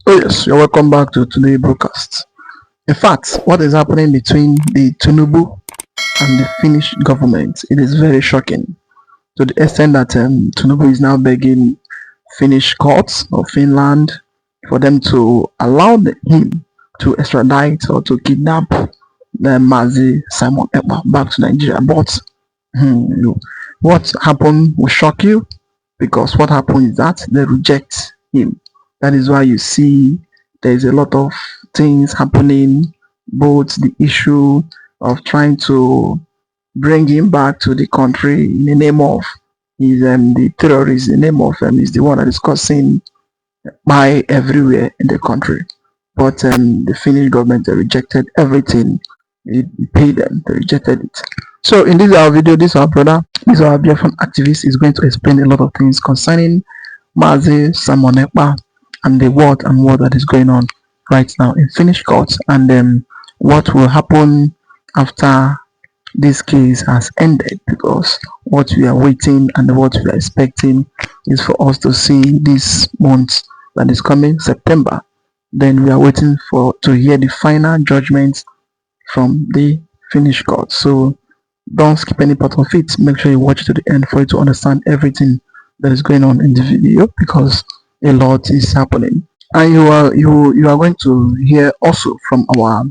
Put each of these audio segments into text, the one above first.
Oh yes, you're welcome back to today's broadcast. In fact, what is happening between the Tinubu and the Finnish government, it is very shocking to the extent that Tinubu is now begging Finnish courts of Finland for them to allow him to extradite or to kidnap the Mazi Simon Ekpa back to Nigeria. But what happened will shock you, because what happened is that they reject him. That is why you see there is a lot of things happening, both the issue of trying to bring him back to the country in the name of is the terrorist, the name of is the one that is causing by everywhere in the country. But the Finnish government, they rejected everything. It paid them, they rejected it. So in this our video, this our brother, this our Biafran activist is going to explain a lot of things concerning Mazi Simon Ekpa and the what that is going on right now in Finnish courts, and what will happen after this case has ended, because what we are waiting and what we are expecting is for us to see this month that is coming, September. Then we are waiting to hear the final judgment from the Finnish court. So don't skip any part of it. Make sure you watch it to the end for you to understand everything that is going on in the video, because a lot is happening. And you are going to hear also from our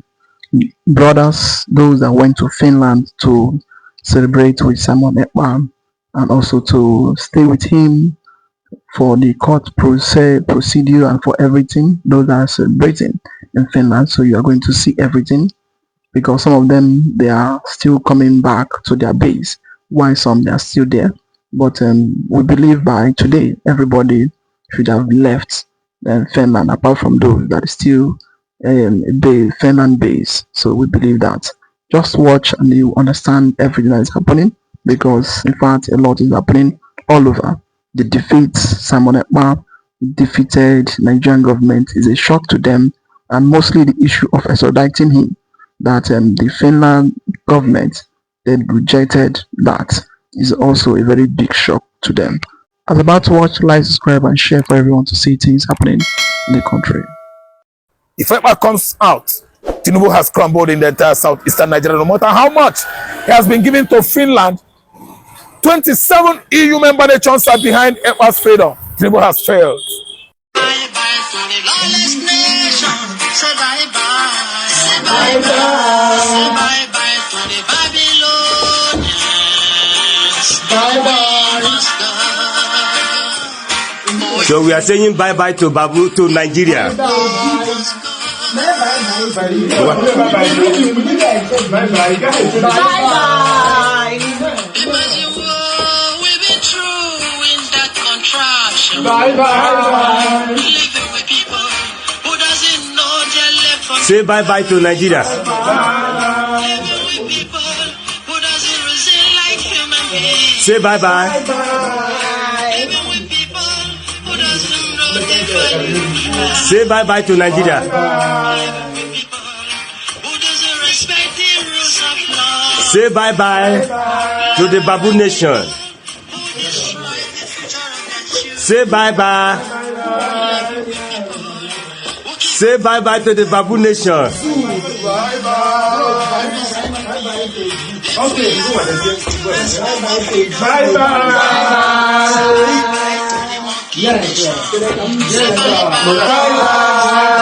brothers, those that went to Finland to celebrate with Simon Ekpa and also to stay with him for the court procedure and for everything. Those that are celebrating in Finland. So you are going to see everything, because some of them, they are still coming back to their base, while some, they are still there. But we believe by today everybody should have left Finland, apart from those that are still Finland base. So we believe that. Just watch and you understand everything that is happening, because in fact a lot is happening all over. The defeat, Simon Ekpa defeated Nigerian government, is a shock to them, and mostly the issue of extraditing him, that the Finland government, they rejected, that is also a very big shock to them. As about to watch, like, subscribe and share for everyone to see things happening in the country. If Ekpa comes out, Tinubu has crumbled in the entire southeastern Nigeria. No matter how much he has been given to Finland, 27 EU member nations are behind Ekpa's freedom. Tinubu has failed. Bye bye to the lawless nation. Say bye bye. Say bye bye. Say bye bye to the Babylonians. Bye bye. So we are saying bye bye to Nigeria. Bye bye. Say bye bye to Nigeria. Say bye bye. Say bye bye to Nigeria. Say bye bye to the Babu nation. Say bye bye. Say bye bye to the Babu nation. Bye bye.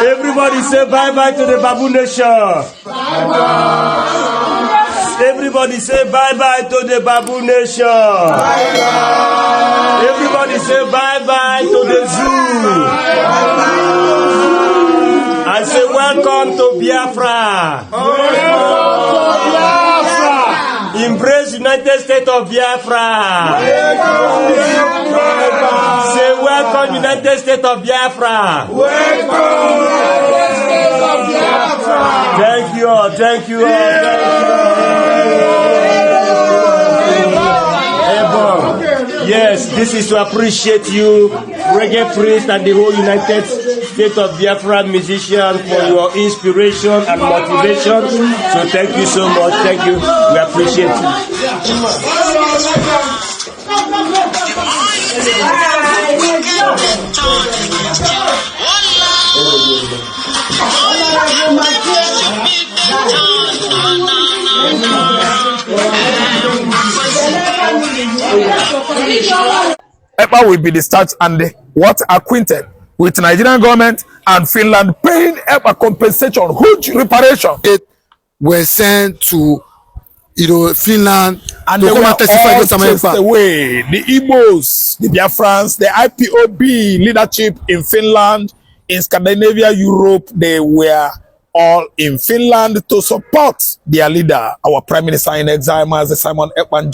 Everybody say bye bye to the Babu nation. Everybody say bye bye to the Babu nation. Everybody say bye bye to the zoo. And say welcome to Biafra. Embrace United States of Biafra. Say welcome United States of Biafra. Thank you all, thank you all, thank you. Yes, this is to appreciate you, reggae priest and the whole United States of Biafra musician, for your inspiration and motivation. So thank you so much, thank you, we appreciate you. Ekpa will be discharged and acquainted with Nigerian government and Finland paying Ekpa compensation, huge reparation. It were sent to Finland and to they come were and testify all against Simon chased Ekpa. away. The Igbos, the Biafrans, the IPOB leadership in Finland, in Scandinavia, Europe, they were all in Finland to support their leader, our Prime Minister in exile, Master Simon Ekpa.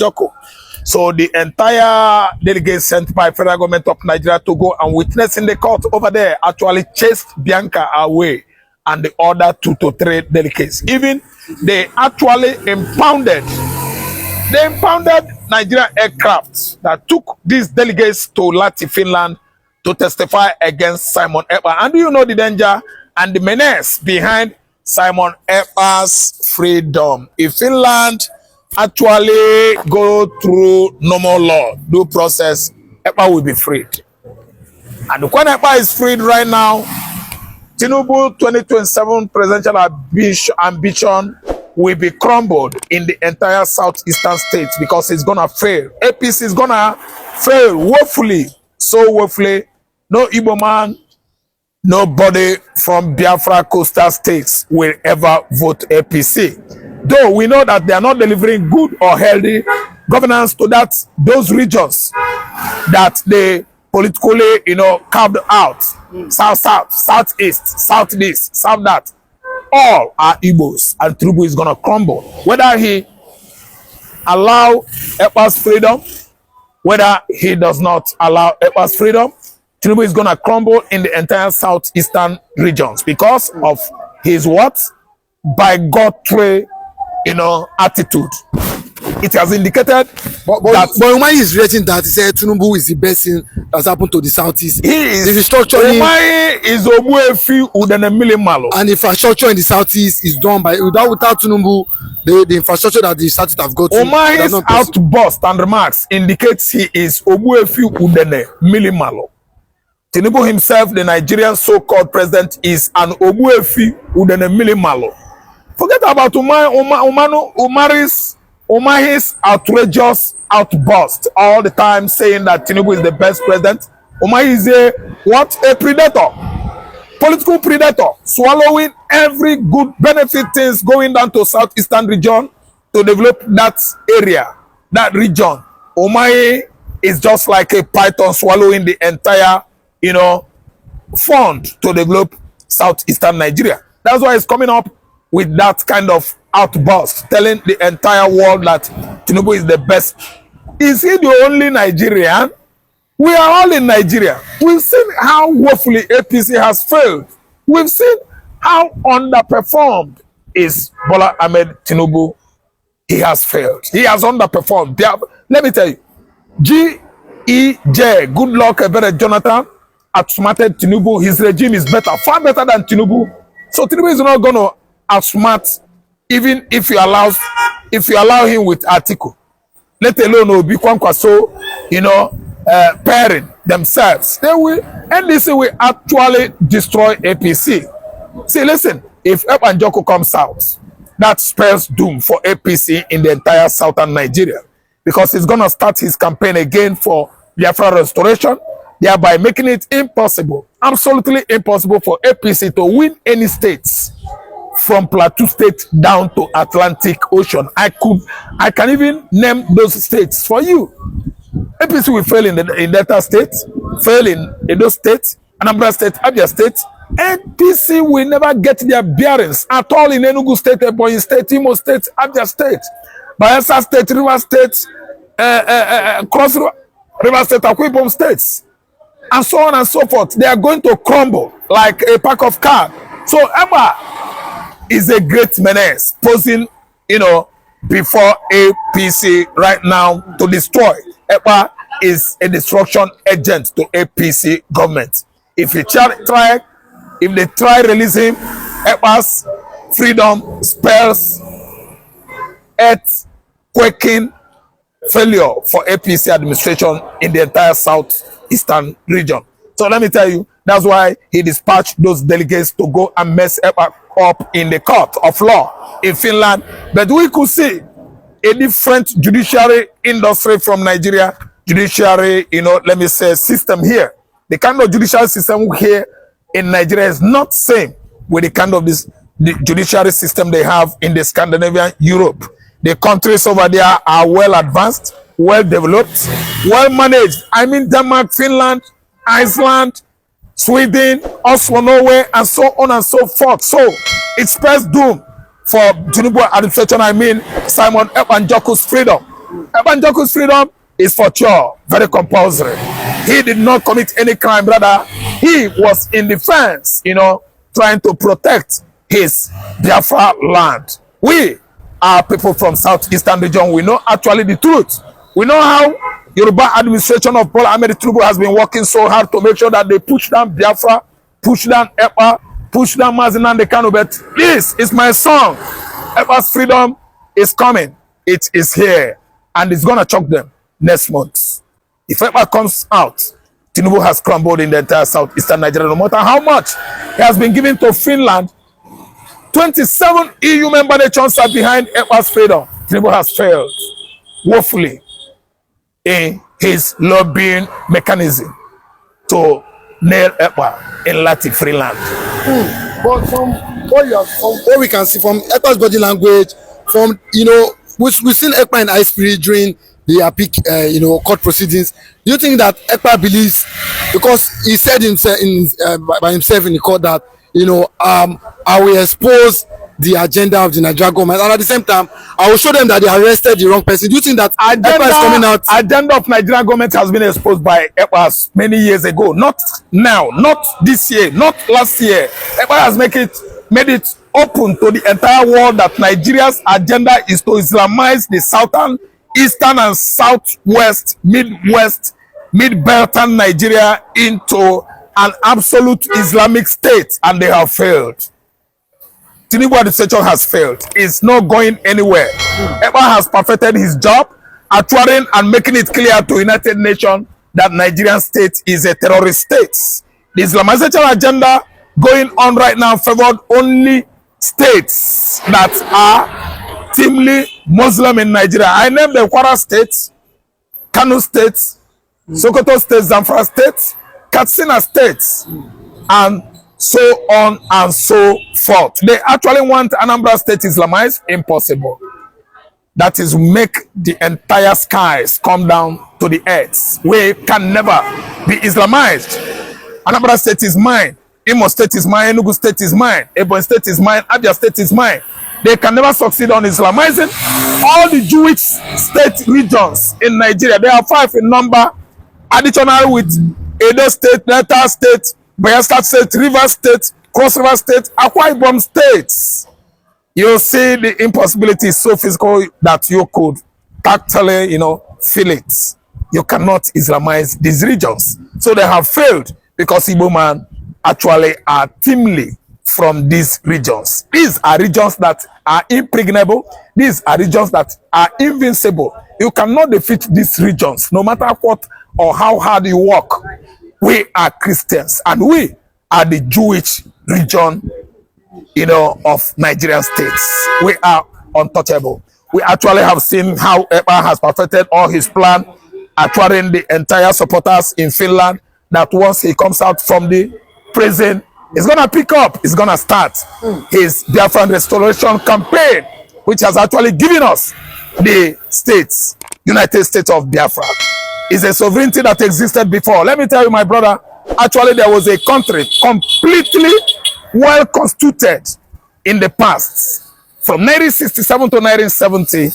So the entire delegate sent by federal government of Nigeria to go and witness in the court over there actually chased Bianca away and the other 2 to 3 delegates. Even they actually impounded Nigerian aircraft that took these delegates to Lati, Finland to testify against Simon Ekpa. And do you know the danger and the menace behind Simon Ekpa's freedom? If Finland actually go through normal law, due process, Ekpa will be freed. And when Ekpa is freed right now, Tinubu 2027 presidential ambition will be crumbled in the entire southeastern states because it's gonna fail. APC is gonna fail woefully, so woefully. No Igbo man, nobody from Biafra coastal states will ever vote APC. Though we know that they are not delivering good or healthy governance to those regions that they politically, carved out. South, southeast, southeast, south that. All are Igbos, and Tinubu is gonna crumble. Whether he allow Ekpa's freedom, whether he does not allow Ekpa's freedom, Tinubu is gonna crumble in the entire southeastern regions because of his what? Bigotry, attitude. It has indicated But Umahi is rating that he said Tinubu is the best thing that's happened to the southeast. He is the restructuring. Umahi is Obuefi Udenemili Malo. And infrastructure in the southeast is done by without Tinubu. The infrastructure that the southeast have got. Umahi's outburst and remarks indicates he is Obuefi Udenemili Malo. Tinubu himself, the Nigerian so-called president, is an Obuefi Udenemili Malo. Forget about Umahi's outrageous outburst all the time saying that Tinubu is the best president. Umahi is a predator, political predator, swallowing every good benefit things going down to southeastern region to develop that area, that region. Umahi is just like a python swallowing the entire, fund to develop southeastern Nigeria. That's why it's coming up with that kind of outburst, telling the entire world that Tinubu is the best. Is he the only Nigerian? We are all in Nigeria. We've seen how woefully APC has failed. We've seen how underperformed is Bola Ahmed Tinubu. He has failed. He has underperformed. Let me tell you, GEJ, good luck, Everett Jonathan, outsmarted Tinubu. His regime is better, far better than Tinubu. So Tinubu is not going to outsmart, even if you allow him with article. Let alone Obi Kwankwaso, pairing themselves. They will, NDC will actually destroy APC. See, listen, if Ekpa comes out, that spells doom for APC in the entire southern Nigeria, because he's going to start his campaign again for Biafra restoration, thereby making it impossible, absolutely impossible for APC to win any states from Plateau State down to Atlantic Ocean. I can even name those states for you. APC will fail in Delta State, fail in Edo State, Anambra State, Abia State. APC will never get their bearings at all in Enugu State, Ebonyi State, Imo State, Abia State, Bayelsa State, River State, Cross River State, Akwa Ibom states, and so on and so forth. They are going to crumble like a pack of cards. So Ekpa is a great menace posing, before APC right now to destroy. Ekpa is a destruction agent to APC government. If they try release him, Ekpa's freedom spells earthquaking failure for APC administration in the entire southeastern region. So let me tell you, that's why he dispatched those delegates to go and mess Ekpa up in the court of law in Finland. But we could see a different judiciary industry from Nigeria judiciary, let me say, system here. The kind of judicial system here in Nigeria is not same with the kind of the judiciary system they have in the Scandinavian Europe. The countries over there are well advanced, well developed, well managed. I mean Denmark, Finland, Iceland, Sweden, also Norway, and so on and so forth. So it spells doom for Tinubu administration. I mean Simon Ekpa and Joku's freedom. Ekpa and Joku's freedom is for sure very compulsory. He did not commit any crime, rather he was in defense, trying to protect his Biafra land. We are people from southeastern region. We know actually the truth. We know how Yoruba administration of Paul Ahmed Tinubu has been working so hard to make sure that they push down Biafra, push down Ekpa, push down Mazinan the Kanu. But this is my song. Ekpa's freedom is coming. It is here. And it's going to choke them next month. If Ekpa comes out, Tinubu has crumbled in the entire southeastern Nigeria. No matter how much he has been given to Finland, 27 EU member nations are behind Ekpa's freedom. Tinubu has failed woefully in his lobbying mechanism to nail Ekpa in Latin Freeland. But from what we can see from Ekpa's body language, from we've seen Ekpa in high spirit during the peak court proceedings. Do you think that Ekpa believes, because he said himself by himself in the court that I will expose the agenda of the Nigerian government, and at the same time I will show them that they arrested the wrong person? Do you think that Ekpa is coming out? Agenda of Nigerian government has been exposed by Ekpa many years ago, not now, not this year, not last year. Ekpa has made it open to the entire world that Nigeria's agenda is to Islamize the southern, eastern and southwest, midwest, mid-Beltan Nigeria into an absolute Islamic state, and they have failed. Tinubu administration has failed. It's not going anywhere. Ekpa has perfected his job, assuring and making it clear to United Nations that Nigerian state is a terrorist state. The Islamization agenda going on right now favored only states that are teamly Muslim in Nigeria. I named the Kwara State, Kano State, Sokoto State, Zamfara State, Katsina State, and so on and so forth. They actually want Anambra State Islamized. Impossible. That is, make the entire skies come down to the earth. We can never be Islamized. Anambra State is mine. Imo State is mine. Enugu State is mine. Ebonyi State is mine. Abia State is mine. They can never succeed on Islamizing all the Jewish state regions in Nigeria. There are 5 in number, additional with Edo State, Delta State, Bayelsa State, Rivers State, Cross River State, Akwa Ibom states. You see the impossibility is so physical that you could tactily, feel it. You cannot Islamize these regions. So they have failed because Igbo man actually are teamly from these regions. These are regions that are impregnable. These are regions that are invincible. You cannot defeat these regions, no matter what or how hard you work. We are Christians, and we are the Jewish region, of Nigerian states. We are untouchable. We actually have seen how Ekpa has perfected all his plan, acquiring the entire supporters in Finland, that once he comes out from the prison, he's going to pick up, he's going to start his Biafran restoration campaign, which has actually given us the states, United States of Biafra. It's a sovereignty that existed before. Let me tell you, my brother, actually there was a country completely well constituted in the past. From 1967 to 1970,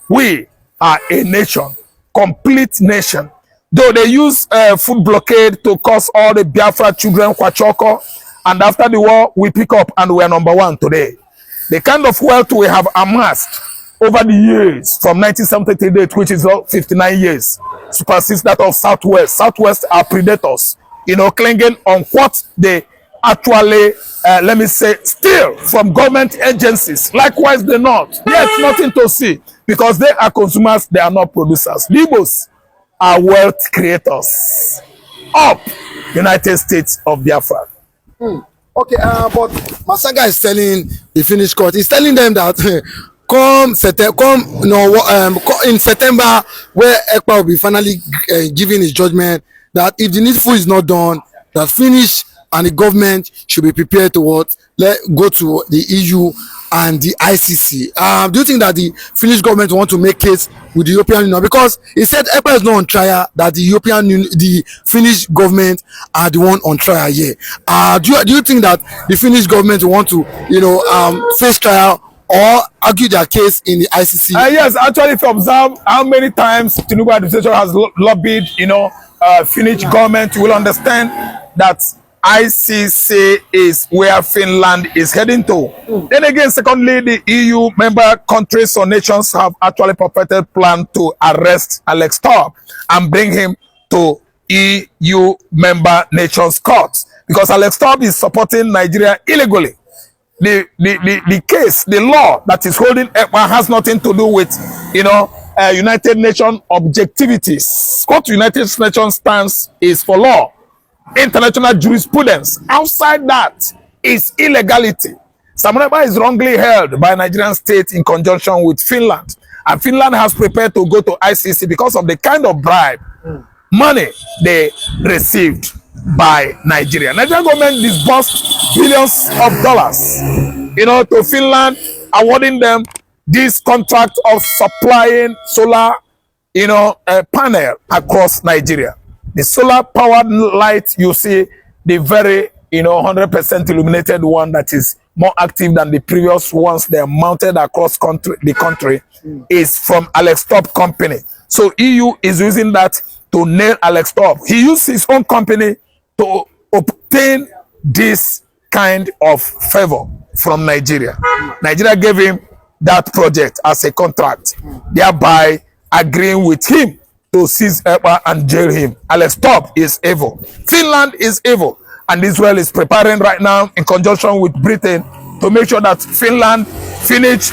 we are a nation, complete nation. Though they use food blockade to cause all the Biafra children kwachoko, and after the war, we pick up and we are #1 today. The kind of wealth we have amassed over the years, from 1970 to date, which is 59 years, supersedes that of Southwest. Southwest are predators, clinging on what they actually, let me say, steal from government agencies. Likewise, the North. Yet nothing to see, because they are consumers, they are not producers. Igbos are wealth creators. Up, United States of Biafra. Okay, but Masaga is telling the Finnish court, he's telling them that in September, where Ekpa will be finally giving his judgment, that if the needful is not done, that Finnish and the government should be prepared to go to the EU and the ICC. Do you think that the Finnish government want to make case with the European Union? Because he said Ekpa is not on trial, that the Finnish government are the one on trial here. Do you think that the Finnish government want to, face trial or argue their case in the ICC? Yes, actually, if you observe how many times Tinubu administration has lobbied, Finnish government, you will understand that ICC is where Finland is heading to. Then again, secondly, the EU member countries or nations have actually perfected plan to arrest Alex Top and bring him to EU member nations courts, because Alex Top is supporting Nigeria illegally. The case, the law that is holding Ekpa has nothing to do with, United Nations objectivities. What United Nations stands is for law, international jurisprudence. Outside that is illegality. Simon Ekpa is wrongly held by Nigerian state in conjunction with Finland, and Finland has prepared to go to ICC because of the kind of bribe money they received by Nigeria. Nigerian government disbursed billions of dollars, to Finland, awarding them this contract of supplying solar, panel across Nigeria. The solar powered light you see, the very, 100% illuminated one that is more active than the previous ones they are mounted across the country, is from Alex Top company. So EU is using that to nail Alex Top. He used his own company to obtain this kind of favor from Nigeria. Nigeria gave him that project as a contract, thereby agreeing with him to seize Ekpa and jail him. Alex Top is evil. Finland is evil. And Israel is preparing right now in conjunction with Britain to make sure that Finnish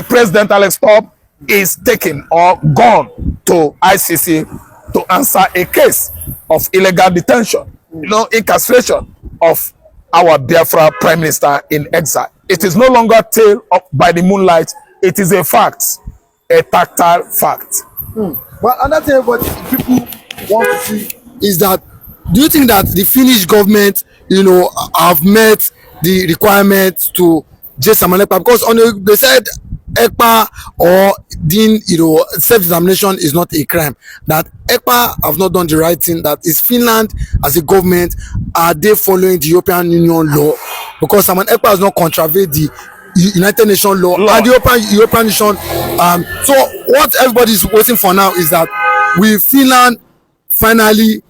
President Alex Top is taken or gone to ICC to answer a case of illegal detention, incarceration of our Biafra Prime Minister in exile. It is no longer tale of by the moonlight. It is a fact, a tactile fact. But another thing what people want to see is that, do you think that the Finnish government, have met the requirements to jail Simon Ekpa? Because they said Ekpa or self-examination is not a crime. That Ekpa have not done the right thing. That is Finland as a government, are they following the European Union law? Because Simon Ekpa has not contravened the United Nations law and the European Union. So what everybody is waiting for now is that will Finland finally,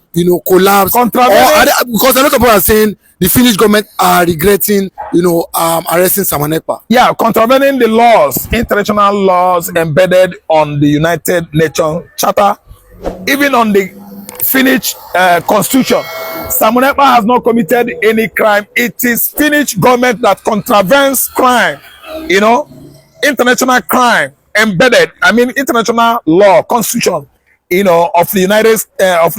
collapse? Because a lot of people are saying the Finnish government are regretting, arresting Simon Ekpa. Yeah, contravening the laws, international laws embedded on the United Nations Charter, even on the Finnish constitution. Simon Ekpa has not committed any crime. It is Finnish government that contravenes crime, international crime embedded. International law, constitution, of the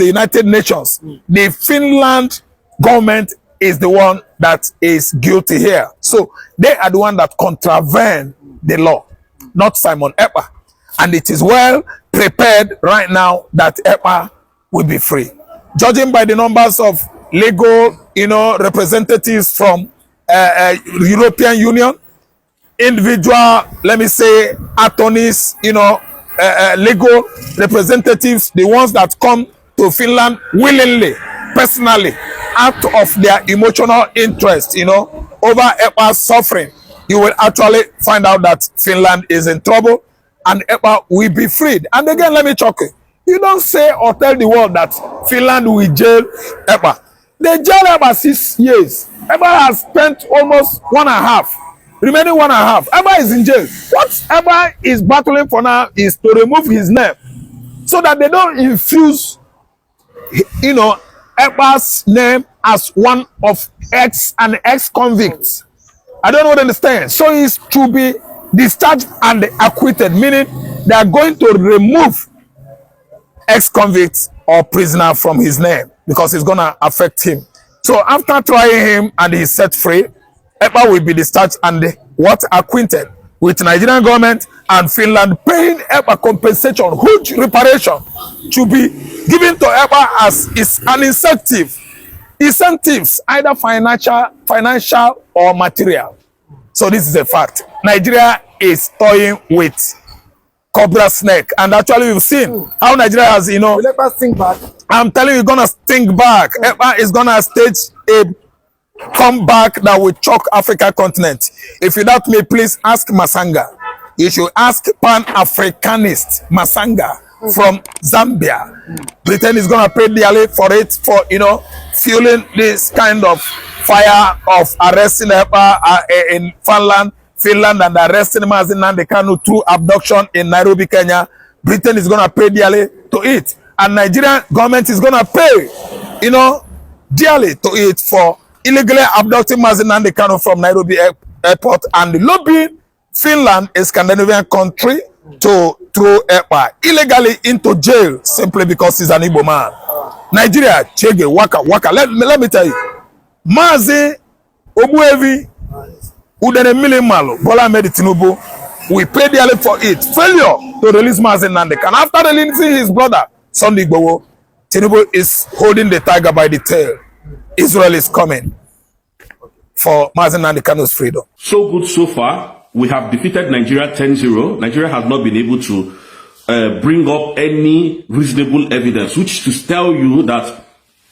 United Nations. The Finland government is the one that is guilty here. So they are the one that contravene the law, not Simon Ekpa. And it is well prepared right now that Ekpa will be free. Judging by the numbers of legal, representatives from European Union, individual, let me say, attorneys, legal representatives, the ones that come to Finland willingly, personally, out of their emotional interest, over Ekpa's suffering, you will actually find out that Finland is in trouble and Ekpa will be freed. And again, let me choke you. You don't say or tell the world that Finland will jail Ekpa. They jailed Ekpa 6 years. Ekpa has spent almost 1.5, remaining 1.5. Ekpa is in jail. What Ekpa is battling for now is to remove his name so that they don't infuse, Ekpa's name as one of ex-convicts. I don't understand. So he's to be discharged and acquitted, meaning they are going to remove ex-convict or prisoner from his name because it's going to affect him. So after trying him and he's set free, Ekpa will be discharged and acquitted. with Nigerian government and Finland paying Ekpa compensation, huge reparation to be given to Ekpa as is an incentive. Incentives, either financial or material. So this is a fact. Nigeria is toying with cobra snake, and actually we've seen how Nigeria has, you know. Will Ekpa think back? I'm telling you, gonna think back. Ekpa is gonna stage a comeback that will choke Africa continent. If you doubt me, please ask Masanga. You should ask Pan-Africanist Masanga from Zambia. Britain is gonna pay dearly for it, for, you know, fueling this kind of fire of arresting Ekpa in Finland, and arresting Mazi Nnamdi Kanu through abduction in Nairobi, Kenya. Britain is gonna pay dearly to it, and Nigerian government is gonna pay, you know, dearly to it for illegally abducting Mazi Nnamdi Kanu from Nairobi airport and lobbying Finland, a Scandinavian country, to throw Ekpa illegally into jail simply because he's an Igbo man. Nigeria, Chege, Waka. Let me tell you, Mazi Obuevi, Udene Milimalo, Bola Ahmed Tinubu, we pay dearly for it. Failure to release Mazi Nnamdi Kanu. After releasing his brother, Sunday Igboho, Tinubu is holding the tiger by the tail. Israel is coming for Mazi Nnamdi Kanu's freedom. So good so far. We have defeated Nigeria 10-0. Nigeria has not been able to bring up any reasonable evidence, which to tell you that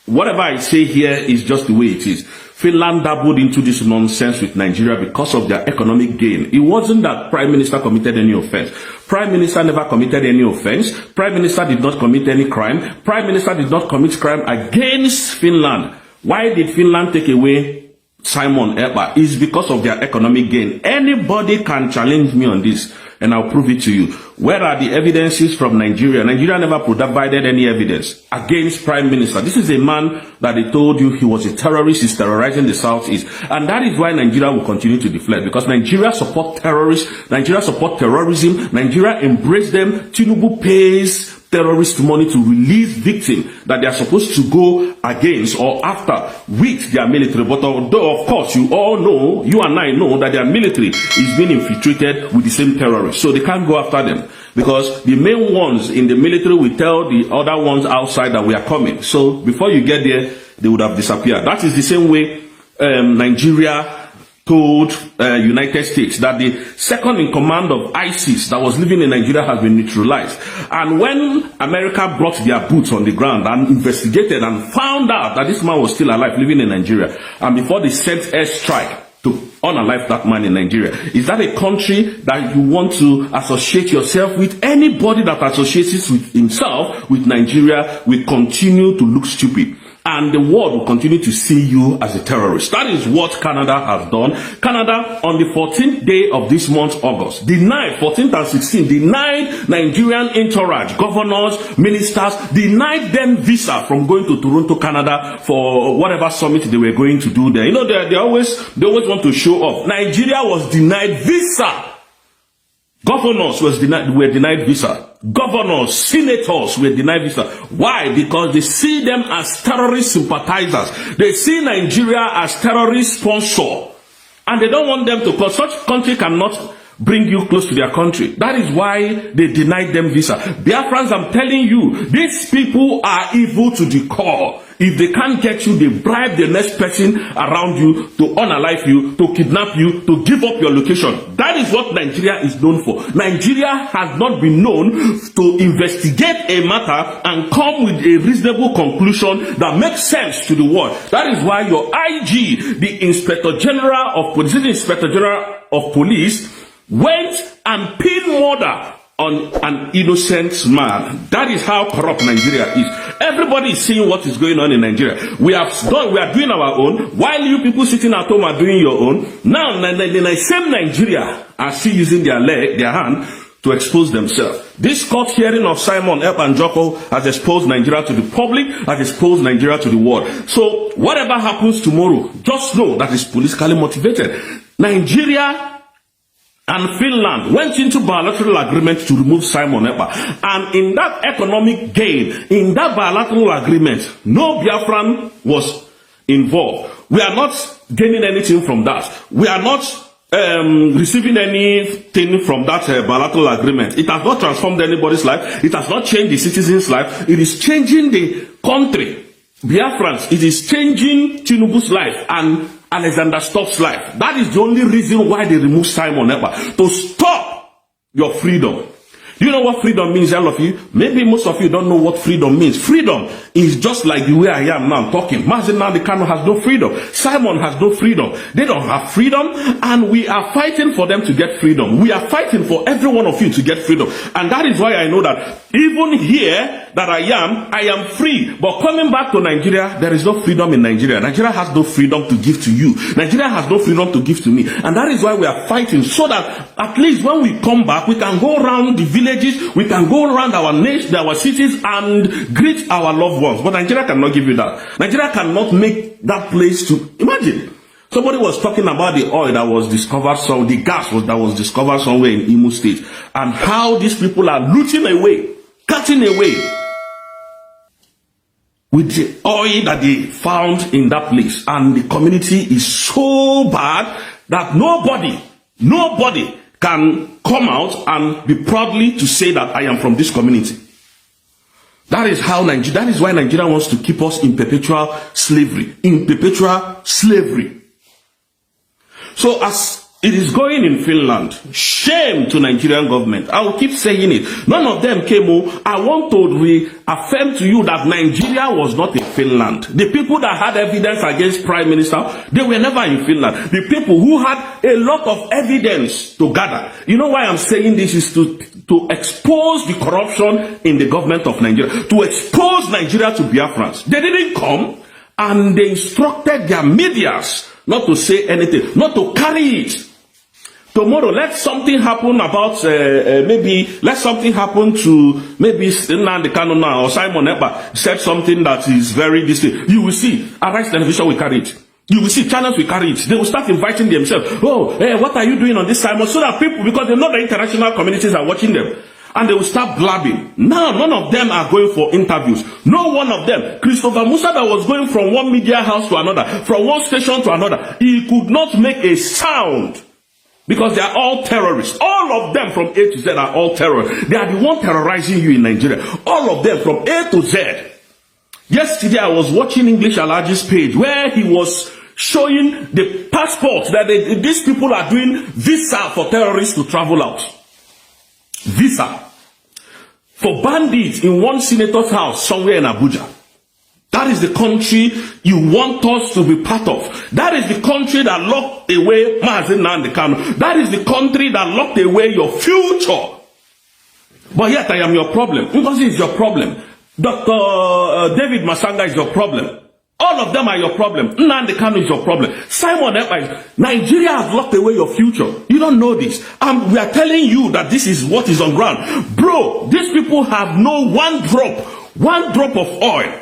whatever I say here is just the way it is. Finland dabbled into this nonsense with Nigeria because of their economic gain. It wasn't that Prime Minister committed any offense. Prime Minister never committed any offense. Prime Minister did not commit any crime. Prime Minister did not commit crime against Finland. Why did Finland take away Simon Ekpa? Is because of their economic gain. Anybody can challenge me on this, and I'll prove it to you. Where are the evidences from Nigeria? Nigeria never provided any evidence against Prime Minister. This is a man that they told you he was a terrorist, he's terrorizing the Southeast. And that is why Nigeria will continue to deflect, because Nigeria support terrorists, Nigeria support terrorism, Nigeria embrace them. Tinubu pays terrorist money to release victims that they are supposed to go against or after with their military. But although, of course, you all know, you and I know, that their military is being infiltrated with the same terrorists. So they can't go after them, because the main ones in the military will tell the other ones outside that we are coming. So before you get there, they would have disappeared. That is the same way Nigeria told United States that the second in command of ISIS that was living in Nigeria has been neutralized. And when America brought their boots on the ground and investigated and found out that this man was still alive living in Nigeria, and before they sent airstrike to unalive that man in Nigeria, is that a country that you want to associate yourself with? Anybody that associates with himself with Nigeria will continue to look stupid, and the world will continue to see you as a terrorist. That is what Canada has done. Canada, on the 14th day of this month, August, denied, 14th and 16th, denied Nigerian entourage, governors, ministers, denied them visa from going to Toronto, Canada for whatever summit they were going to do there. You know, they always want to show off. Nigeria was denied visa. Governors were denied visa. Governors, senators were denied visa. Why? Because they see them as terrorist sympathizers. They see Nigeria as terrorist sponsor. And they don't want them to, because such country cannot bring you close to their country. That is why they denied them visa. Biafrans, I'm telling you, these people are evil to the core. If they can't get you, they bribe the next person around you to unalive you, to kidnap you, to give up your location. That is what Nigeria is known for. Nigeria has not been known to investigate a matter and come with a reasonable conclusion that makes sense to the world. That is why your IG, the Inspector General of Police, the Inspector General of Police, went and pinned murder on an innocent man. That is how corrupt Nigeria is. Everybody is seeing what is going on in Nigeria. We are doing our own, while you people sitting at home are doing your own. Now, the same Nigeria are still using their hand to expose themselves. This court hearing of Simon Ekpa and Joko has exposed Nigeria to the public, has exposed Nigeria to the world. So, whatever happens tomorrow, just know that it's politically motivated. Nigeria and Finland went into bilateral agreement to remove Simon Ekpa. And in that economic gain, in that bilateral agreement, no Biafran was involved. We are not gaining anything from that. We are not receiving anything from that bilateral agreement. It has not transformed anybody's life. It has not changed the citizen's life. It is changing the country. Biafrans, it is changing Tinubu's life and Alexander Stubb's life. That is the only reason why they removed Simon Ekpa, to stop your freedom. Do you know what freedom means, all of you? Maybe most of you don't know what freedom means. Freedom is just like the way I am now talking. Mazen Nnamdi Kanu has no freedom. Simon has no freedom. They don't have freedom, and we are fighting for them to get freedom. We are fighting for every one of you to get freedom. And that is why I know that even here that I am free. But coming back to Nigeria, there is no freedom in Nigeria. Nigeria has no freedom to give to you. Nigeria has no freedom to give to me. And that is why we are fighting, so that at least when we come back, we can go around the villages, we can go around our nation, our cities, and greet our loved ones. But Nigeria cannot give you that. Nigeria cannot make that place to imagine. Somebody was talking about the oil that was discovered, so the gas that was discovered somewhere in Imo State, and how these people are looting away, cutting away with the oil that they found in that place. And the community is so bad that nobody can come out and be proudly to say that I am from this community. That is how Nigeria, that is why Nigeria wants to keep us in perpetual slavery. So as it is going in Finland, shame to Nigerian government. I will keep saying it. None of them came. I want to reaffirm to you that Nigeria was not in Finland. The people that had evidence against Prime Minister, they were never in Finland. The people who had a lot of evidence to gather. You know why I'm saying this is to expose the corruption in the government of Nigeria, to expose Nigeria to Biafrans. They didn't come, and they instructed their medias not to say anything, not to carry it. Tomorrow, let something happen about, let something happen to maybe Nnamdi Kanu now, or Simon Ekpa said something that is very distinct. You will see, Arise Television will carry it. You will see channels will carry it. They will start inviting themselves. Oh, hey, what are you doing on this Simon? So that people, because they know the international communities are watching them, and they will start blabbing. Now, none of them are going for interviews. No one of them. Christopher Musa, that was going from one media house to another, from one station to another, he could not make a sound. Because they are all terrorists. All of them from A to Z are all terrorists. They are the one terrorizing you in Nigeria. All of them from A to Z. Yesterday I was watching English Alaji's page where he was showing the passports that these people are doing visa for terrorists to travel out. Visa. For bandits in one senator's house somewhere in Abuja. That is the country you want us to be part of. That is the country that locked away Mazen Nnamdi Kanu. That is the country that locked away your future. But yet I am your problem. Ngozi is your problem. Dr. David Masanga is your problem. All of them are your problem. Nnamdi Kanu is your problem. Simon Ekpa, Nigeria has locked away your future. You don't know this. We are telling you that this is what is on ground. Bro, these people have no one drop of oil.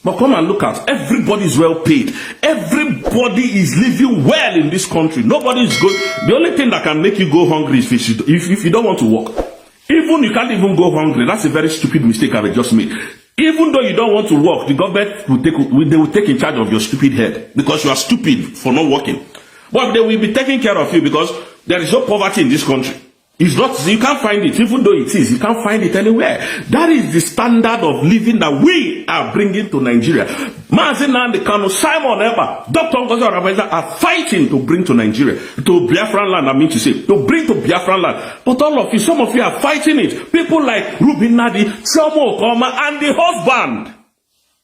But come and look at, everybody is well paid. Everybody is living well in this country. Nobody is going. The only thing that can make you go hungry is if you don't want to work. Even you can't even go hungry. That's a very stupid mistake I just made. Even though you don't want to work, the government will take in charge of your stupid head because you are stupid for not working. But they will be taking care of you because there is no poverty in this country. It's not, you can't find it, even though it is, you can't find it anywhere. That is the standard of living that we are bringing to Nigeria. Mazen Nnamdi Kanu, Simon Ekpa, Dr. Ngozi Oraveza are fighting to bring to Nigeria, to Biafran land, I mean to say, to bring to Biafran land. But all of you, some of you are fighting it. People like Ruben Nadi, Chomo Okoma, and the husband,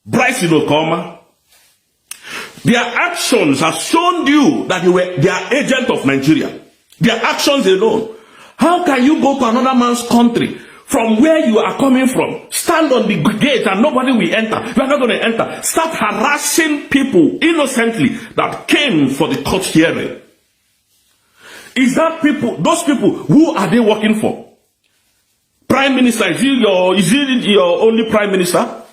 Bryce Okoma. Their actions have shown you that they are agents of Nigeria. Their actions alone. How can you go to another man's country from where you are coming from, stand on the gate and nobody will enter? You are not going to enter. Start harassing people innocently that came for the court hearing. Is that people, those people, who are they working for? Prime Minister, is it your only Prime Minister?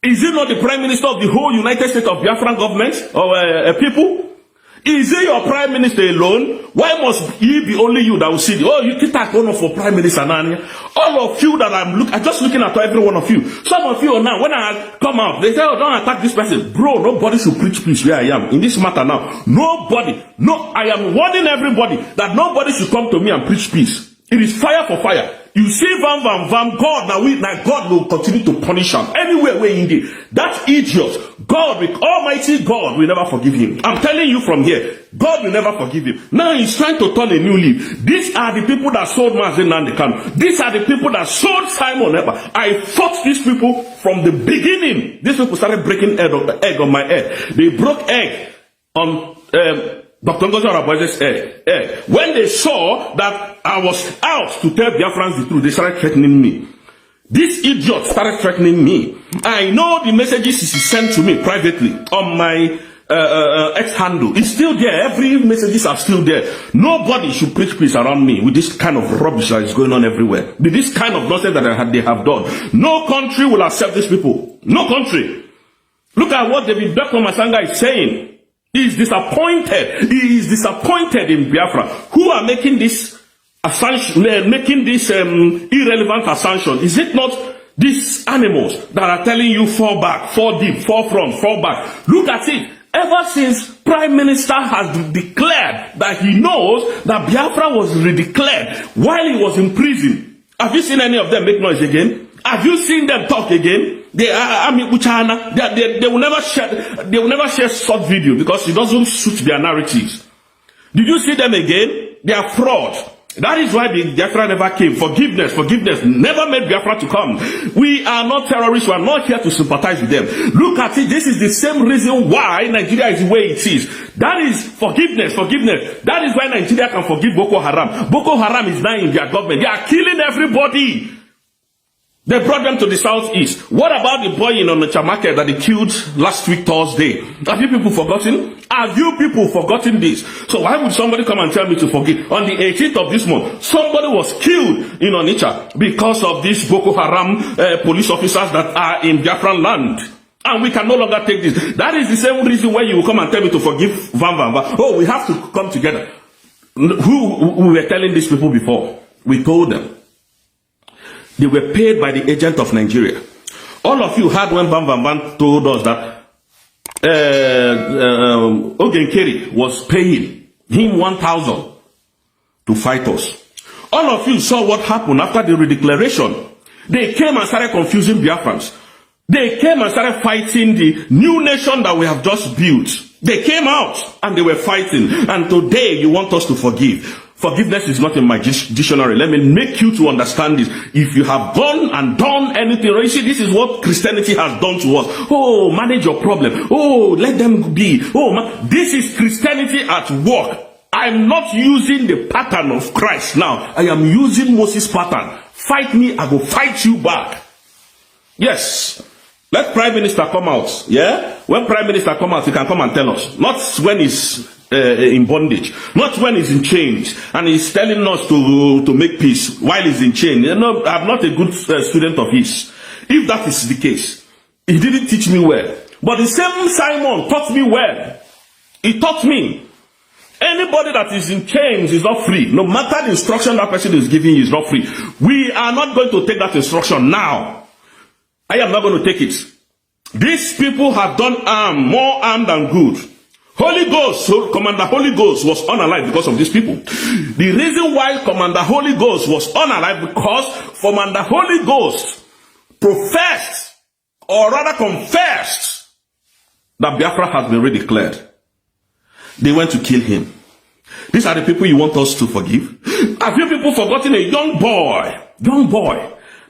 Is it not the Prime Minister of the whole United States of Biafran government or people? Is it your prime minister alone? Why must it be only you that will see oh, you can take one for prime minister Nania? All of you that I'm just looking at every one of you. Some of you now, when I come out, they say, oh, don't attack this person. Bro, nobody should preach peace where I am. In this matter now, nobody, no, I am warning everybody that nobody should come to me and preach peace. It is fire for fire. You see, God, now God will continue to punish him anywhere where he did. That idiot, God, with Almighty God, will never forgive him. I'm telling you from here, God will never forgive him. Now he's trying to turn a new leaf. These are the people that sold Mazen Nandekano. These are the people that sold Simon Ekpa. I fought these people from the beginning. These people started breaking egg on my head. They broke egg on Dr. Ngozi Araboise's egg. When they saw that I was out to tell Biafrans the truth, they started threatening me. This idiot started threatening me. I know the messages he sent to me privately on my X handle. It's still there. Every messages are still there. Nobody should preach peace around me with this kind of rubbish that is going on everywhere. With this kind of nonsense that they have done. No country will accept these people. No country. Look at what David Beckham Masanga is saying. He is disappointed. He is disappointed in Biafra. Who are making this assumption, making this irrelevant assumption? Is it not these animals that are telling you fall back, fall deep, fall front, fall back? Look at it. Ever since Prime Minister has declared that he knows that Biafra was redeclared while he was in prison, have you seen any of them make noise again? Have you seen them talk again? They will never share short video because it doesn't suit their narratives. Did you see them again? They are fraud. That is why the Biafra never came. Forgiveness never made Biafra to come. We are not terrorists. We are not here to sympathize with them. Look at it. This is the same reason why Nigeria is the way it is. That is forgiveness. That is why Nigeria can forgive Boko Haram. Boko Haram is now in their government. They are killing everybody. They brought them to the southeast. What about the boy in Onitsha market that they killed last week Thursday? Have you people forgotten? Have you people forgotten this? So why would somebody come and tell me to forgive? On the 18th of this month, somebody was killed in Onitsha because of these Boko Haram police officers that are in Biafran land. And we can no longer take this. That is the same reason why you will come and tell me to forgive Van. Oh, we have to come together. Who we were telling these people before? We told them. They were paid by the agent of Nigeria. All of you heard when Van told us that Ogenkeri was paying him 1,000 to fight us. All of you saw what happened after the redeclaration. They came and started confusing Biafrans. They came and started fighting the new nation that we have just built. They came out and they were fighting. And today you want us to forgive. Forgiveness is not in my dictionary. Let me make you to understand this. If you have gone and done anything, you see, this is what Christianity has done to us. Oh, manage your problem. Oh, let them be. Oh, this is Christianity at work. I'm not using the pattern of Christ now. I am using Moses' pattern. Fight me, I will fight you back. Yes. Let Prime Minister come out. Yeah? When Prime Minister come out, he can come and tell us. Not when he's in bondage, not when he's in chains and he's telling us to make peace while he's in chains. You know, I'm not a good student of his. If that is the case, he didn't teach me well. But the same Simon taught me well. He taught me anybody that is in chains is not free. No matter the instruction that person is giving you is not free. We are not going to take that instruction now. I am not going to take it. These people have done harm, more harm than good. Holy Ghost, so Commander Holy Ghost was unalive because of these people. The reason why Commander Holy Ghost was unalive because Commander Holy Ghost professed, or rather confessed, that Biafra has been redeclared. They went to kill him. These are the people you want us to forgive. Have you people forgotten a young boy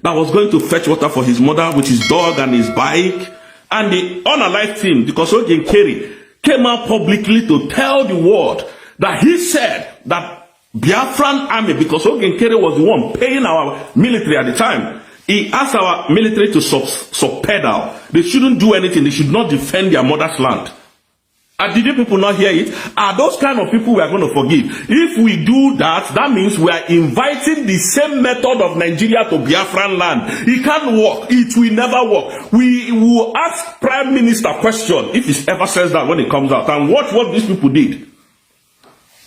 that was going to fetch water for his mother with his dog and his bike, and they unalived him because Ogenkeri came out publicly to tell the world that he said that Biafran army, because Ogenkeri was the one paying our military at the time, he asked our military to subpedal. They shouldn't do anything. They should not defend their mother's land. And did you people not hear it? Are those kind of people we are going to forgive? If we do that, that means we are inviting the same method of Nigeria to Biafran land. It can't work. It will never work. We will ask Prime Minister question if he ever says that when it comes out, and watch what these people did.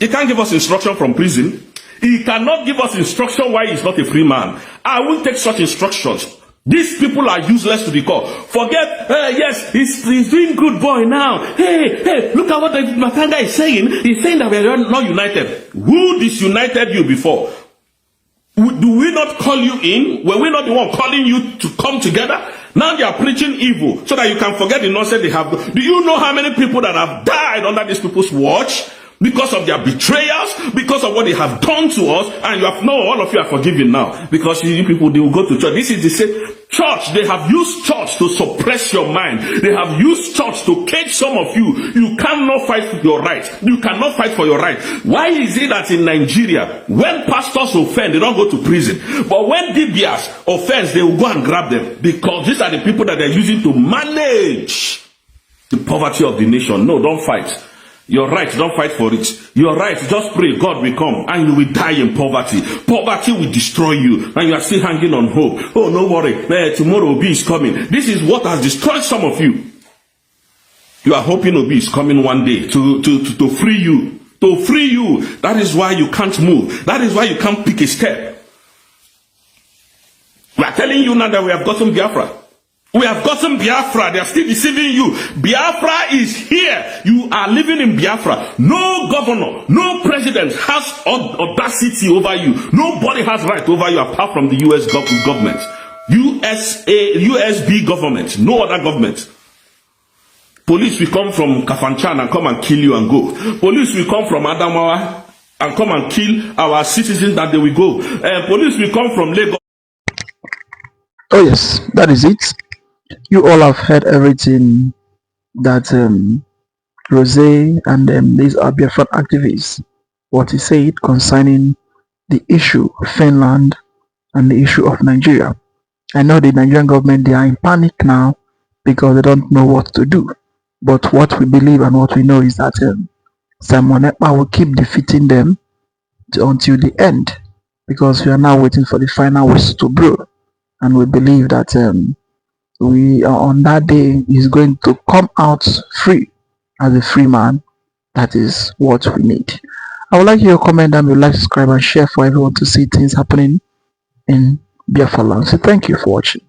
He can't give us instruction from prison. He cannot give us instruction why he's not a free man. I will take such instructions. These people are useless to the core. Forget, yes, he's doing good boy now. Hey, look at what the Matanga is saying. He's saying that we are not united. Who disunited you before? Do we not call you in? Were we not the one calling you to come together? Now they are preaching evil so that you can forget the nonsense they have. Do you know how many people that have died under these people's watch? Because of their betrayals, because of what they have done to us, and you have all of you are forgiven now. Because you people, they will go to church. This is the same church. They have used church to suppress your mind. They have used church to cage some of you. You cannot fight for your right. You cannot fight for your right. Why is it that in Nigeria, when pastors offend, they don't go to prison? But when DBS offends, they will go and grab them. Because these are the people that they're using to manage the poverty of the nation. No, don't fight. You're right, don't fight for it. You're right, just pray, God will come and you will die in poverty. Poverty will destroy you and you are still hanging on hope. Oh, no worry, tomorrow Obi is coming. This is what has destroyed some of you. You are hoping Obi is coming one day to free you. To free you. That is why you can't move. That is why you can't pick a step. We are telling you now that we have gotten Biafra. We have gotten Biafra. They are still deceiving you. Biafra is here. You are living in Biafra. No governor, no president has audacity over you. Nobody has right over you apart from the US government. USB government. No other government. Police will come from Kafanchan and come and kill you and go. Police will come from Adamawa and come and kill our citizens that they will go. Police will come from Lagos. Oh yes, that is it. You all have heard everything that Rose and these are Biafran activists, what he said concerning the issue of Finland and the issue of Nigeria. I know the Nigerian government, they are in panic now because they don't know what to do. But what we believe and what we know is that Simon Ekpa will keep defeating them until the end, because we are now waiting for the final whistle to blow. And we believe that we are on that day is going to come out free as a free man. That is what we need. I would like you to comment down below, like, subscribe and share for everyone to see things happening in Biafra land. So thank you for watching.